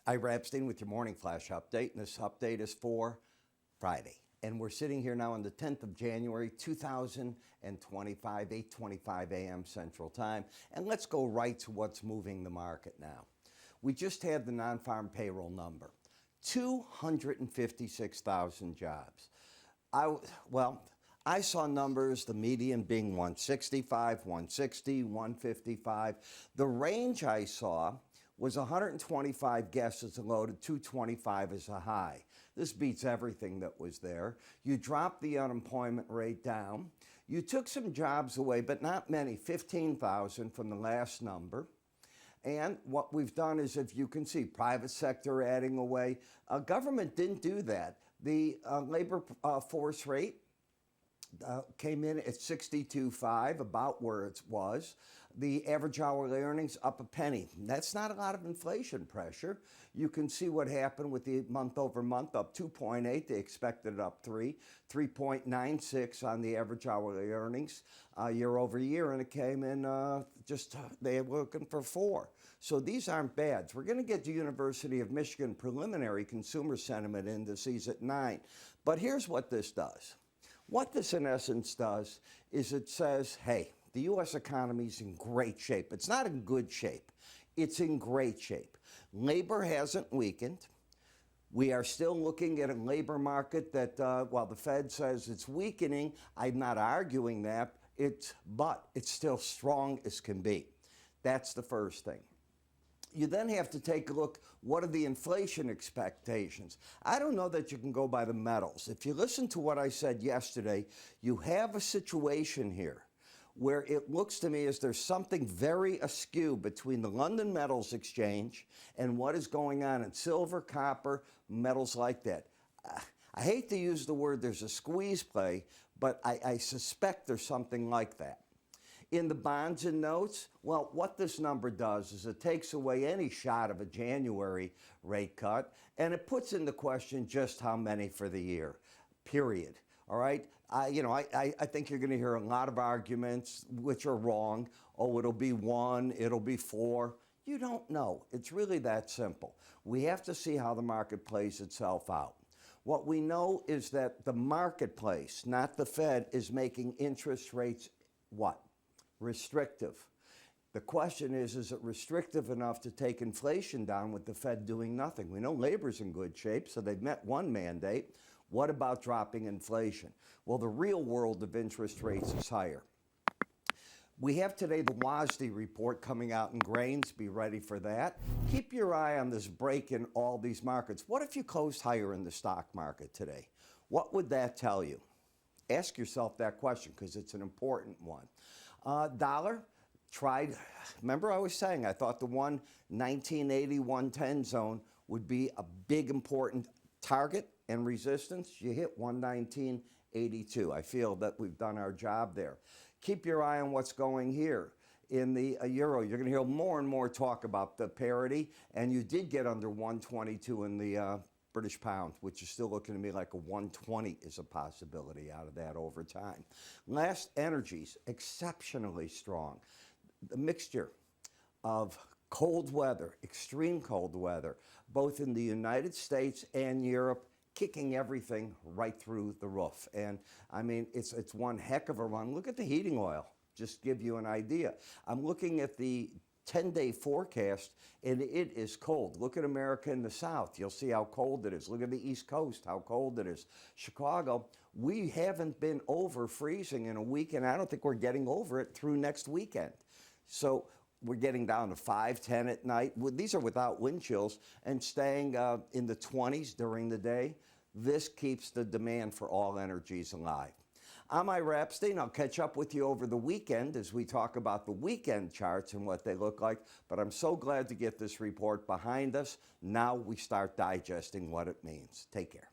Ira Epstein with your morning flash update, and this update is for Friday. And we're sitting here now on the 10th of January, 2025, 8:25 a.m. Central Time. And let's go right to what's moving the market now. We just had the non-farm payroll number, 256,000 jobs. I saw numbers, the median being 165, 160, 155. The range I saw was 125 guesses a low to 225 as a high. This beats everything that was there. You dropped the unemployment rate down. You took some jobs away, but not many, 15,000 from the last number. And what we've done is, if you can see, private sector adding away. Government didn't do that. The labor force rate came in at 62.5, about where it was. The average hourly earnings up a penny. That's not a lot of inflation pressure. You can see what happened with the month over month, up 2.8. They expected it up 3.96 on the average hourly earnings year over year, and it came in they were looking for 4. So these aren't bad. We're going to get the University of Michigan preliminary consumer sentiment indices at 9. But here's what this does. What this in essence does is it says, hey, the U.S. economy is in great shape. It's not in good shape. It's in great shape. Labor hasn't weakened. We are still looking at a labor market that, while the Fed says it's weakening, I'm not arguing that, but it's still strong as can be. That's the first thing. You then have to take a look, what are the inflation expectations? I don't know that you can go by the metals. If you listen to what I said yesterday, you have a situation here where it looks to me as there's something very askew between the London Metals Exchange and what is going on in silver, copper, metals like that. I hate to use the word there's a squeeze play, but I suspect there's something like that. In the bonds and notes, well, what this number does is it takes away any shot of a January rate cut, and it puts into question just how many for the year, period. All right? I think you're going to hear a lot of arguments which are wrong. Oh, it'll be 1, it'll be 4. You don't know. It's really that simple. We have to see how the market plays itself out. What we know is that the marketplace, not the Fed, is making interest rates what? Restrictive. The question is it restrictive enough to take inflation down with the Fed doing nothing? We know labor's in good shape, so they've met one mandate. What about dropping inflation? Well, the real world of interest rates is higher. We have today the WASDE report coming out in grains. Be ready for that. Keep your eye on this break in all these markets. What if you closed higher in the stock market today? What would that tell you? Ask yourself that question because it's an important one. Dollar tried, remember I was saying I thought the 119.80, 110 zone would be a big important target and resistance. You hit 119.82. I feel that we've done our job there. Keep your eye on what's going here. In the euro, you're going to hear more and more talk about the parity, and you did get under 122 in the British pound, which is still looking to me like a 120 is a possibility out of that over time. Last, energies, exceptionally strong. The mixture of cold weather, extreme cold weather, both in the United States and Europe, kicking everything right through the roof. And I mean, it's one heck of a run. Look at the heating oil, just give you an idea. I'm looking at the 10-day forecast, and it is cold. Look at America in the South. You'll see how cold it is. Look at the East Coast, how cold it is. Chicago, we haven't been over freezing in a week, and I don't think we're getting over it through next weekend. So we're getting down to 5, 10 at night. These are without wind chills, and staying in the 20s during the day. This keeps the demand for all energies alive. I'm Ira Epstein. I'll catch up with you over the weekend as we talk about the weekend charts and what they look like. But I'm so glad to get this report behind us. Now we start digesting what it means. Take care.